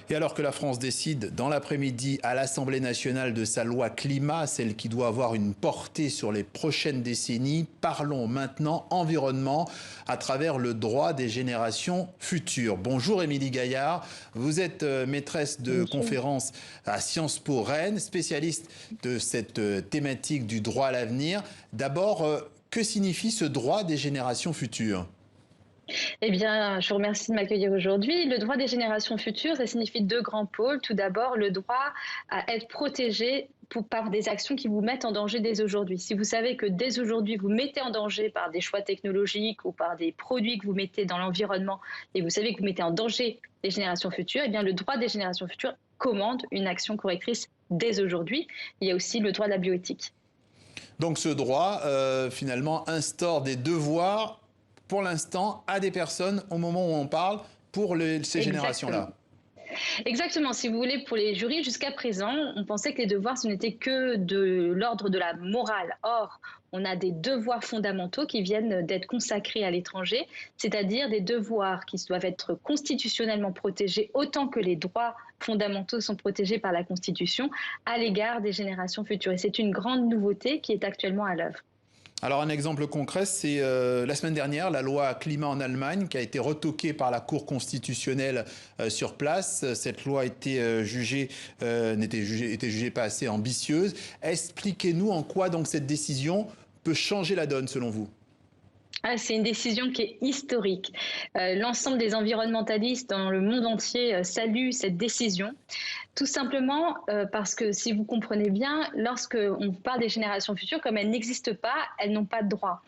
Et alors que la France décide dans l'après-midi à l'Assemblée nationale de sa loi climat, celle qui doit avoir une portée sur les prochaines décennies, parlons maintenant environnement à travers le droit des générations futures. Bonjour Émilie Gaillard, vous êtes maîtresse de conférence à Sciences Po Rennes, spécialiste de cette thématique du droit à l'avenir. D'abord, que signifie ce droit des générations futures ? Eh bien, je vous remercie de m'accueillir aujourd'hui. Le droit des générations futures, ça signifie deux grands pôles. Tout d'abord, le droit à être protégé par des actions qui vous mettent en danger dès aujourd'hui. Si vous savez que dès aujourd'hui, vous mettez en danger par des choix technologiques ou par des produits que vous mettez dans l'environnement et vous savez que vous mettez en danger les générations futures, eh bien, le droit des générations futures commande une action correctrice dès aujourd'hui. Il y a aussi le droit de la bioéthique. Donc ce droit, finalement, instaure des devoirs pour l'instant, à des personnes, au moment où on parle, pour ces générations-là. Exactement. Si vous voulez, pour les jurys, jusqu'à présent, on pensait que les devoirs, ce n'était que de l'ordre de la morale. Or, on a des devoirs fondamentaux qui viennent d'être consacrés à l'étranger, c'est-à-dire des devoirs qui doivent être constitutionnellement protégés autant que les droits fondamentaux sont protégés par la Constitution à l'égard des générations futures. Et c'est une grande nouveauté qui est actuellement à l'œuvre. Alors un exemple concret, c'est la semaine dernière, la loi climat en Allemagne qui a été retoquée par la Cour constitutionnelle sur place. Cette loi était jugée pas assez ambitieuse. Expliquez-nous en quoi donc cette décision peut changer la donne selon vous. C'est une décision qui est historique. L'ensemble des environnementalistes dans le monde entier saluent cette décision. Tout simplement parce que, si vous comprenez bien, lorsqu'on parle des générations futures, comme elles n'existent pas, elles n'ont pas de droit.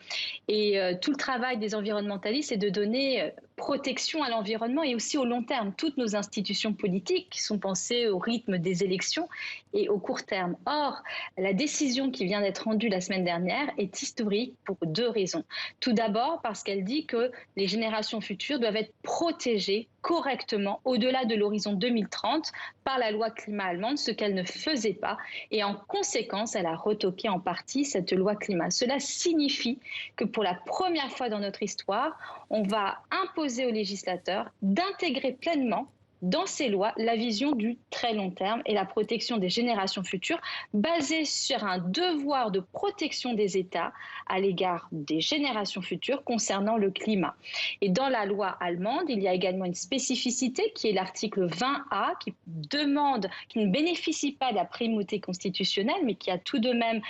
Et tout le travail des environnementalistes est de donner protection à l'environnement et aussi au long terme. Toutes nos institutions politiques qui sont pensées au rythme des élections et au court terme. Or, la décision qui vient d'être rendue la semaine dernière est historique pour deux raisons. Tout d'abord parce qu'elle dit que les générations futures doivent être protégées correctement au-delà de l'horizon 2030 par la loi climat allemande, ce qu'elle ne faisait pas. Et en conséquence, elle a retoqué en partie cette loi climat. Cela signifie que pour la première fois dans notre histoire, on va imposer aux législateurs d'intégrer pleinement dans ces lois la vision du très long terme et la protection des générations futures basée sur un devoir de protection des États à l'égard des générations futures concernant le climat. Et dans la loi allemande, il y a également une spécificité qui est l'article 20A qui ne bénéficie pas de la primauté constitutionnelle mais qui a tout de même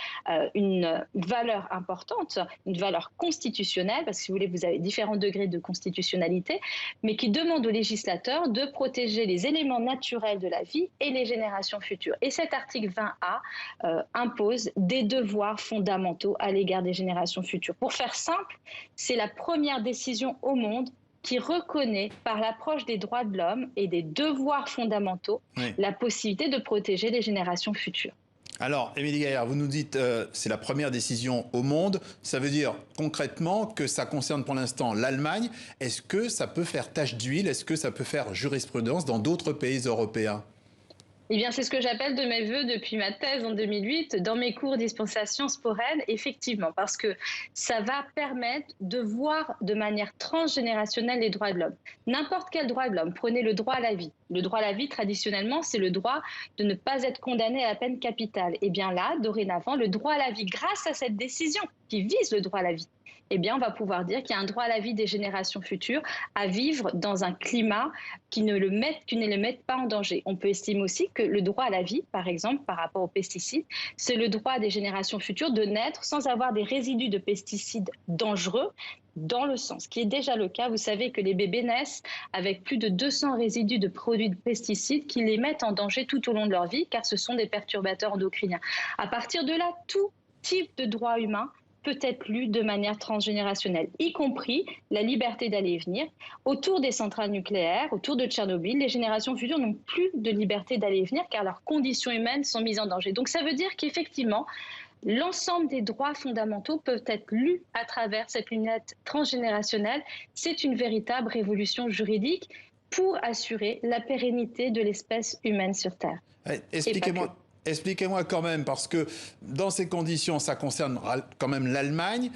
une valeur importante, une valeur constitutionnelle, parce que si vous voulez, vous avez différents degrés de constitutionnalité, mais qui demande aux législateurs de protéger les éléments naturels de la vie et les générations futures. Et cet article 20A impose des devoirs fondamentaux à l'égard des générations futures. Pour faire simple, c'est la première décision au monde qui reconnaît, par l'approche des droits de l'homme et des devoirs fondamentaux, la possibilité de protéger les générations futures. Alors, Émilie Gaillard, vous nous dites c'est la première décision au monde. Ça veut dire concrètement que ça concerne pour l'instant l'Allemagne. Est-ce que ça peut faire tache d'huile? Est-ce que ça peut faire jurisprudence dans d'autres pays européens? Eh bien, c'est ce que j'appelle de mes voeux depuis ma thèse en 2008, dans mes cours dispensation Sciences Po Rennes, effectivement, parce que ça va permettre de voir de manière transgénérationnelle les droits de l'homme. N'importe quel droit de l'homme, prenez le droit à la vie. Le droit à la vie, traditionnellement, c'est le droit de ne pas être condamné à la peine capitale. Eh bien là, dorénavant, le droit à la vie, grâce à cette décision qui vise le droit à la vie, eh bien, on va pouvoir dire qu'il y a un droit à la vie des générations futures à vivre dans un climat qui ne les mette pas en danger. On peut estimer aussi que le droit à la vie, par exemple, par rapport aux pesticides, c'est le droit des générations futures de naître sans avoir des résidus de pesticides dangereux dans le sang, ce qui est déjà le cas. Vous savez que les bébés naissent avec plus de 200 résidus de produits de pesticides qui les mettent en danger tout au long de leur vie, car ce sont des perturbateurs endocriniens. À partir de là, tout type de droit humain peut être lu de manière transgénérationnelle, y compris la liberté d'aller et venir. Autour des centrales nucléaires, autour de Tchernobyl, les générations futures n'ont plus de liberté d'aller et venir car leurs conditions humaines sont mises en danger. Donc ça veut dire qu'effectivement, l'ensemble des droits fondamentaux peuvent être lus à travers cette lunette transgénérationnelle. C'est une véritable révolution juridique pour assurer la pérennité de l'espèce humaine sur Terre. Expliquez-moi quand même, parce que dans ces conditions, ça concerne quand même l'Allemagne.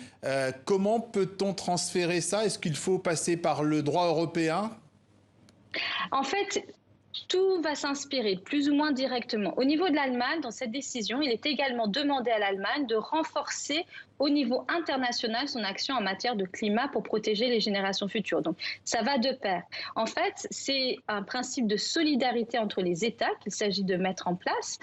Comment peut-on transférer ça? Est-ce qu'il faut passer par le droit européen? En fait, Tout va s'inspirer plus ou moins directement. Au niveau de l'Allemagne, dans cette décision, il est également demandé à l'Allemagne de renforcer au niveau international son action en matière de climat pour protéger les générations futures. Donc ça va de pair. En fait, c'est un principe de solidarité entre les États qu'il s'agit de mettre en place.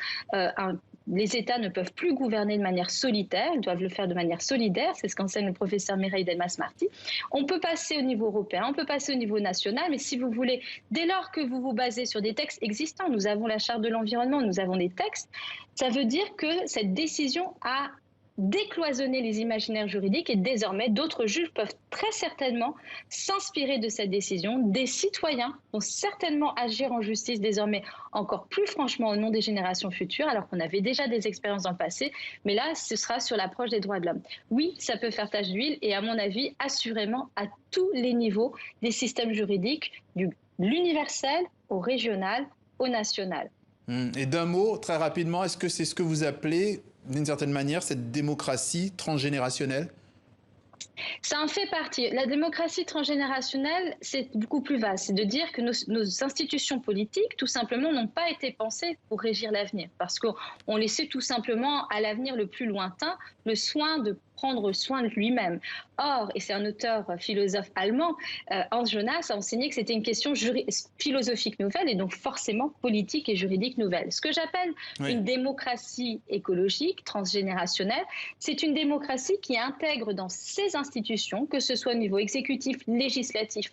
Les États ne peuvent plus gouverner de manière solitaire, ils doivent le faire de manière solidaire, c'est ce qu'enseigne le professeur Mireille Delmas-Marty. On peut passer au niveau européen, on peut passer au niveau national, mais si vous voulez, dès lors que vous vous basez sur des textes existants, nous avons la Charte de l'environnement, nous avons des textes, ça veut dire que cette décision a décloisonner les imaginaires juridiques et désormais d'autres juges peuvent très certainement s'inspirer de cette décision. Des citoyens vont certainement agir en justice désormais encore plus franchement au nom des générations futures, alors qu'on avait déjà des expériences dans le passé, mais là ce sera sur l'approche des droits de l'homme. Oui, ça peut faire tache d'huile et à mon avis assurément à tous les niveaux des systèmes juridiques, de l'universel au régional au national. Et d'un mot, très rapidement, est-ce que c'est ce que vous appelez d'une certaine manière cette démocratie transgénérationnelle? Ça en fait partie. La démocratie transgénérationnelle, c'est beaucoup plus vaste. C'est de dire que nos institutions politiques, tout simplement, n'ont pas été pensées pour régir l'avenir. Parce qu'on laissait tout simplement à l'avenir le plus lointain le soin de prendre soin de lui-même. Or, et c'est un auteur philosophe allemand, Hans Jonas a enseigné que c'était une question philosophique nouvelle et donc forcément politique et juridique nouvelle. Ce que j'appelle une démocratie écologique, transgénérationnelle, c'est une démocratie qui intègre dans ses institutions, que ce soit au niveau exécutif, législatif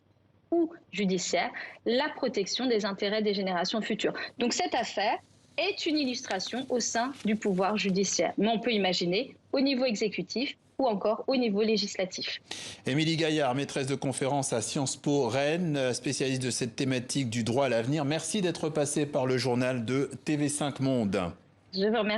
ou judiciaire, la protection des intérêts des générations futures. Donc cette affaire est une illustration au sein du pouvoir judiciaire. Mais on peut imaginer au niveau exécutif ou encore au niveau législatif. Émilie Gaillard, maîtresse de conférence à Sciences Po Rennes, spécialiste de cette thématique du droit à l'avenir. Merci d'être passée par le journal de TV5 Monde. Je vous remercie.